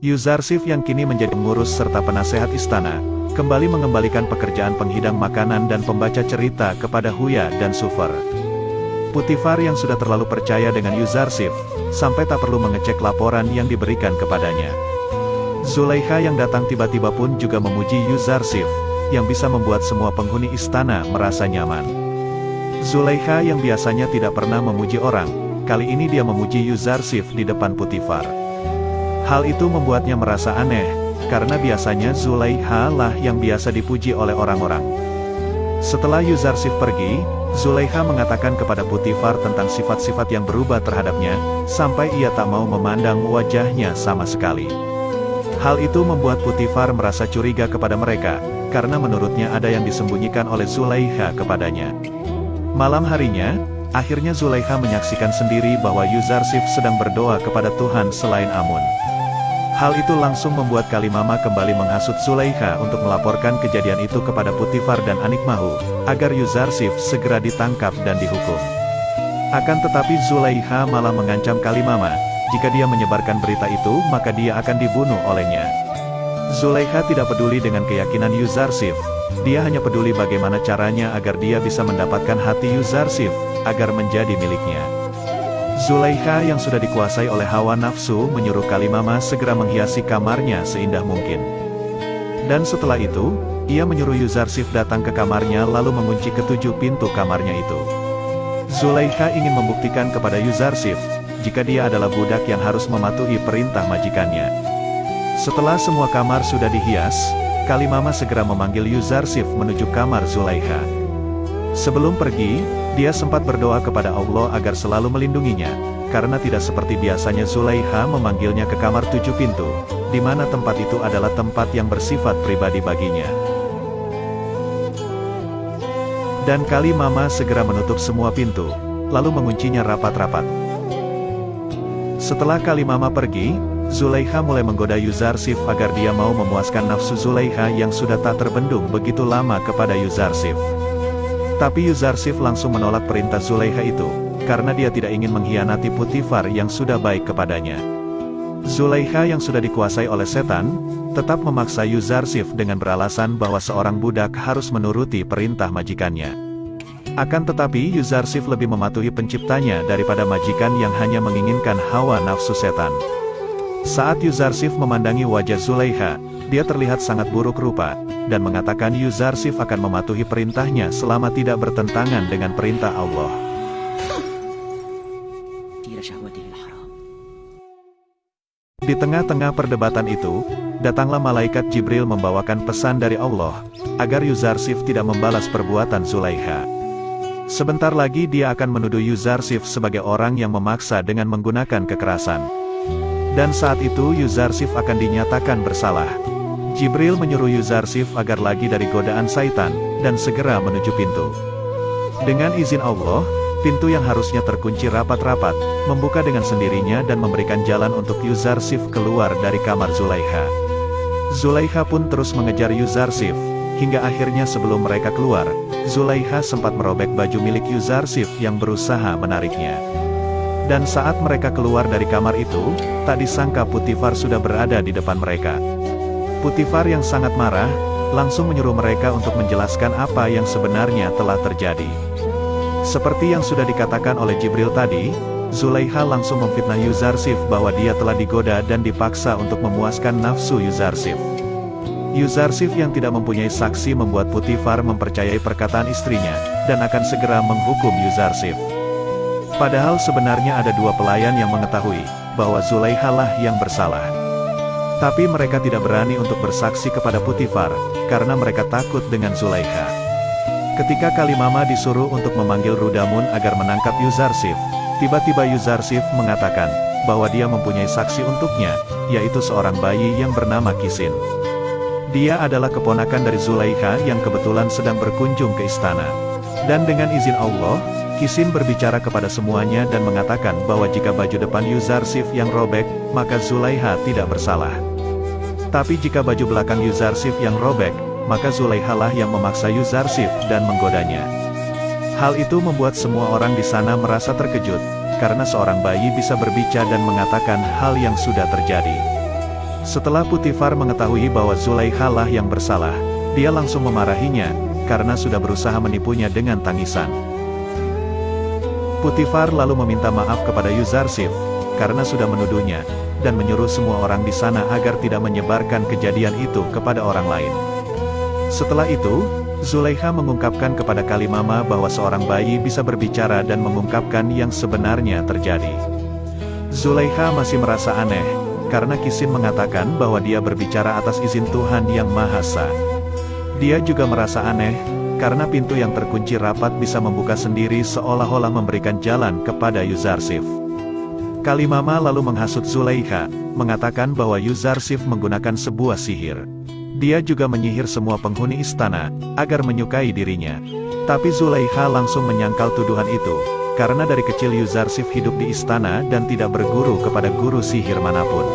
Yuzarsif yang kini menjadi pengurus serta penasehat istana, kembali mengembalikan pekerjaan penghidang makanan dan pembaca cerita kepada Huya dan Sufer. Putifar yang sudah terlalu percaya dengan Yuzarsif, sampai tak perlu mengecek laporan yang diberikan kepadanya. Zulaikha yang datang tiba-tiba pun juga memuji Yuzarsif, yang bisa membuat semua penghuni istana merasa nyaman. Zulaikha yang biasanya tidak pernah memuji orang, kali ini dia memuji Yuzarsif di depan Putifar. Hal itu membuatnya merasa aneh, karena biasanya Zulaikha lah yang biasa dipuji oleh orang-orang. Setelah Yuzarsif pergi, Zulaikha mengatakan kepada Putifar tentang sifat-sifat yang berubah terhadapnya, sampai ia tak mau memandang wajahnya sama sekali. Hal itu membuat Putifar merasa curiga kepada mereka, karena menurutnya ada yang disembunyikan oleh Zulaikha kepadanya. Malam harinya, akhirnya Zulaikha menyaksikan sendiri bahwa Yuzarsif sedang berdoa kepada Tuhan selain Amun. Hal itu langsung membuat Kalimama kembali menghasut Zulaikha untuk melaporkan kejadian itu kepada Putifar dan Anikmahu, agar Yuzarsif segera ditangkap dan dihukum. Akan tetapi Zulaikha malah mengancam Kalimama, jika dia menyebarkan berita itu maka dia akan dibunuh olehnya. Zulaikha tidak peduli dengan keyakinan Yuzarsif, dia hanya peduli bagaimana caranya agar dia bisa mendapatkan hati Yuzarsif, agar menjadi miliknya. Zulaikha yang sudah dikuasai oleh hawa nafsu menyuruh Kalimama segera menghiasi kamarnya seindah mungkin. Dan setelah itu, ia menyuruh Yuzarsif datang ke kamarnya lalu mengunci ketujuh pintu kamarnya itu. Zulaikha ingin membuktikan kepada Yuzarsif, jika dia adalah budak yang harus mematuhi perintah majikannya. Setelah semua kamar sudah dihias, Kalimama segera memanggil Yuzarsif menuju kamar Zulaikha. Sebelum pergi, dia sempat berdoa kepada Allah agar selalu melindunginya, karena tidak seperti biasanya Zulaikha memanggilnya ke kamar tujuh pintu, di mana tempat itu adalah tempat yang bersifat pribadi baginya. Dan Kalimama segera menutup semua pintu, lalu menguncinya rapat-rapat. Setelah Kalimama pergi, Zulaikha mulai menggoda Yuzarsif agar dia mau memuaskan nafsu Zulaikha yang sudah tak terbendung begitu lama kepada Yuzarsif. Tapi Yuzarsif langsung menolak perintah Zulaikha itu, karena dia tidak ingin mengkhianati Putifar yang sudah baik kepadanya. Zulaikha yang sudah dikuasai oleh setan, tetap memaksa Yuzarsif dengan beralasan bahwa seorang budak harus menuruti perintah majikannya. Akan tetapi Yuzarsif lebih mematuhi penciptanya daripada majikan yang hanya menginginkan hawa nafsu setan. Saat Yuzarsif memandangi wajah Zulaikha, dia terlihat sangat buruk rupa, dan mengatakan Yuzarsif akan mematuhi perintahnya selama tidak bertentangan dengan perintah Allah. Di tengah-tengah perdebatan itu, datanglah malaikat Jibril membawakan pesan dari Allah, agar Yuzarsif tidak membalas perbuatan Zulaikha. Sebentar lagi dia akan menuduh Yuzarsif sebagai orang yang memaksa dengan menggunakan kekerasan. Dan saat itu Yuzarsif akan dinyatakan bersalah. Jibril menyuruh Yuzarsif agar lagi dari godaan syaitan, dan segera menuju pintu. Dengan izin Allah, pintu yang harusnya terkunci rapat-rapat, membuka dengan sendirinya dan memberikan jalan untuk Yuzarsif keluar dari kamar Zulaikha. Zulaikha pun terus mengejar Yuzarsif, hingga akhirnya sebelum mereka keluar, Zulaikha sempat merobek baju milik Yuzarsif yang berusaha menariknya. Dan saat mereka keluar dari kamar itu, tak disangka Putifar sudah berada di depan mereka. Putifar yang sangat marah, langsung menyuruh mereka untuk menjelaskan apa yang sebenarnya telah terjadi. Seperti yang sudah dikatakan oleh Jibril tadi, Zulaikha langsung memfitnah Yuzarsif bahwa dia telah digoda dan dipaksa untuk memuaskan nafsu Yuzarsif. Yuzarsif yang tidak mempunyai saksi membuat Putifar mempercayai perkataan istrinya, dan akan segera menghukum Yuzarsif. Padahal sebenarnya ada dua pelayan yang mengetahui, bahwa Zulaikha lah yang bersalah. Tapi mereka tidak berani untuk bersaksi kepada Putifar, karena mereka takut dengan Zulaikha. Ketika Kalimama disuruh untuk memanggil Rudamun agar menangkap Yuzarsif, tiba-tiba Yuzarsif mengatakan, bahwa dia mempunyai saksi untuknya, yaitu seorang bayi yang bernama Kisin. Dia adalah keponakan dari Zulaikha yang kebetulan sedang berkunjung ke istana. Dan dengan izin Allah, Kisin berbicara kepada semuanya dan mengatakan bahwa jika baju depan Yuzarsif yang robek, maka Zulaikha tidak bersalah. Tapi jika baju belakang Yuzarsif yang robek, maka Zulaikha lah yang memaksa Yuzarsif dan menggodanya. Hal itu membuat semua orang di sana merasa terkejut, karena seorang bayi bisa berbicara dan mengatakan hal yang sudah terjadi. Setelah Putifar mengetahui bahwa Zulaikha lah yang bersalah, dia langsung memarahinya, karena sudah berusaha menipunya dengan tangisan. Putifar lalu meminta maaf kepada Yuzarsif, karena sudah menuduhnya, dan menyuruh semua orang di sana agar tidak menyebarkan kejadian itu kepada orang lain. Setelah itu, Zulaikha mengungkapkan kepada Kalimama bahwa seorang bayi bisa berbicara dan mengungkapkan yang sebenarnya terjadi. Zulaikha masih merasa aneh, karena Kisin mengatakan bahwa dia berbicara atas izin Tuhan Yang Maha Esa. Dia juga merasa aneh, karena pintu yang terkunci rapat bisa membuka sendiri seolah-olah memberikan jalan kepada Yuzarsif. Kalimama lalu menghasut Zulaikha, mengatakan bahwa Yuzarsif menggunakan sebuah sihir. Dia juga menyihir semua penghuni istana, agar menyukai dirinya. Tapi Zulaikha langsung menyangkal tuduhan itu, karena dari kecil Yuzarsif hidup di istana dan tidak berguru kepada guru sihir manapun.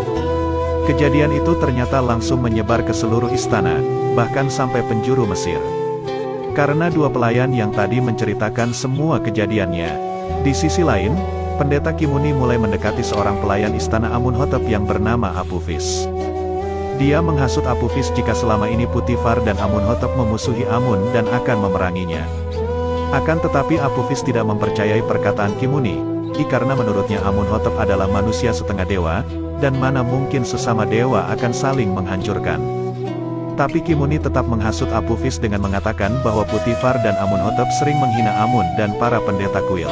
Kejadian itu ternyata langsung menyebar ke seluruh istana, bahkan sampai penjuru Mesir. Karena dua pelayan yang tadi menceritakan semua kejadiannya. Di sisi lain, pendeta Kimuni mulai mendekati seorang pelayan istana Amunhotep yang bernama Apufis. Dia menghasut Apufis jika selama ini Putifar dan Amunhotep memusuhi Amun dan akan memeranginya. Akan tetapi Apufis tidak mempercayai perkataan Kimuni, karena menurutnya Amunhotep adalah manusia setengah dewa, dan mana mungkin sesama dewa akan saling menghancurkan. Tapi Kimuni tetap menghasut Apufis dengan mengatakan bahwa Putifar dan Amunhotep sering menghina Amun dan para pendeta kuil.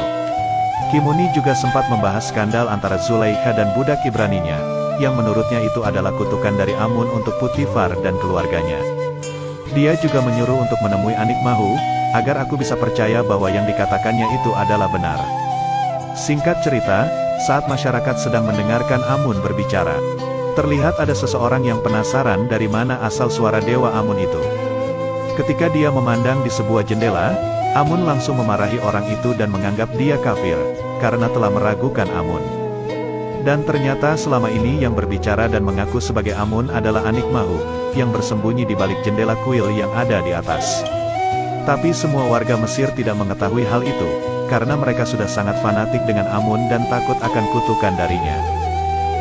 Kimuni juga sempat membahas skandal antara Zulaikha dan budak Ibraninya, yang menurutnya itu adalah kutukan dari Amun untuk Putifar dan keluarganya. Dia juga menyuruh untuk menemui Anikmahu, agar aku bisa percaya bahwa yang dikatakannya itu adalah benar. Singkat cerita, saat masyarakat sedang mendengarkan Amun berbicara, terlihat ada seseorang yang penasaran dari mana asal suara dewa Amun itu. Ketika dia memandang di sebuah jendela, Amun langsung memarahi orang itu dan menganggap dia kafir, karena telah meragukan Amun. Dan ternyata selama ini yang berbicara dan mengaku sebagai Amun adalah Anikmahu, yang bersembunyi di balik jendela kuil yang ada di atas. Tapi semua warga Mesir tidak mengetahui hal itu, karena mereka sudah sangat fanatik dengan Amun dan takut akan kutukan darinya.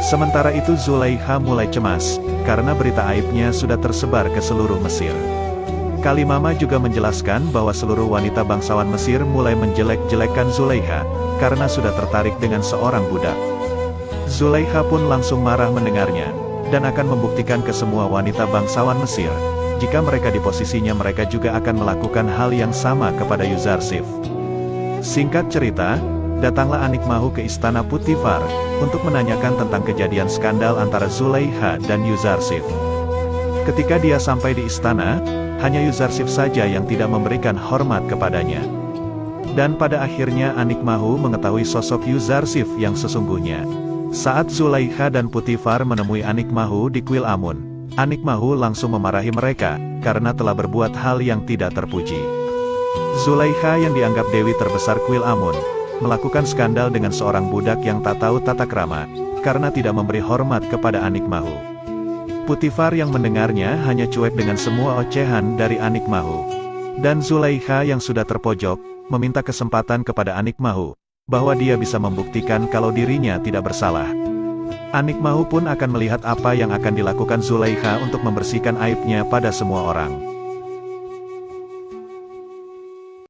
Sementara itu Zulaikha mulai cemas, karena berita aibnya sudah tersebar ke seluruh Mesir. Kalimama juga menjelaskan bahwa seluruh wanita bangsawan Mesir mulai menjelek-jelekkan Zulaikha, karena sudah tertarik dengan seorang budak. Zulaikha pun langsung marah mendengarnya, dan akan membuktikan ke semua wanita bangsawan Mesir, jika mereka di posisinya mereka juga akan melakukan hal yang sama kepada Yuzarsif. Singkat cerita, datanglah Anikmahu ke istana Putifar, untuk menanyakan tentang kejadian skandal antara Zulaikha dan Yuzarsif. Ketika dia sampai di istana, hanya Yuzarsif saja yang tidak memberikan hormat kepadanya. Dan pada akhirnya Anikmahu mengetahui sosok Yuzarsif yang sesungguhnya. Saat Zulaikha dan Putifar menemui Anikmahu di kuil Amun, Anikmahu langsung memarahi mereka, karena telah berbuat hal yang tidak terpuji. Zulaikha yang dianggap dewi terbesar kuil Amun, melakukan skandal dengan seorang budak yang tak tahu tata krama, karena tidak memberi hormat kepada Anikmahu. Putifar yang mendengarnya hanya cuek dengan semua ocehan dari Anikmahu. Dan Zulaikha yang sudah terpojok, meminta kesempatan kepada Anikmahu, bahwa dia bisa membuktikan kalau dirinya tidak bersalah. Anikmahu pun akan melihat apa yang akan dilakukan Zulaikha untuk membersihkan aibnya pada semua orang.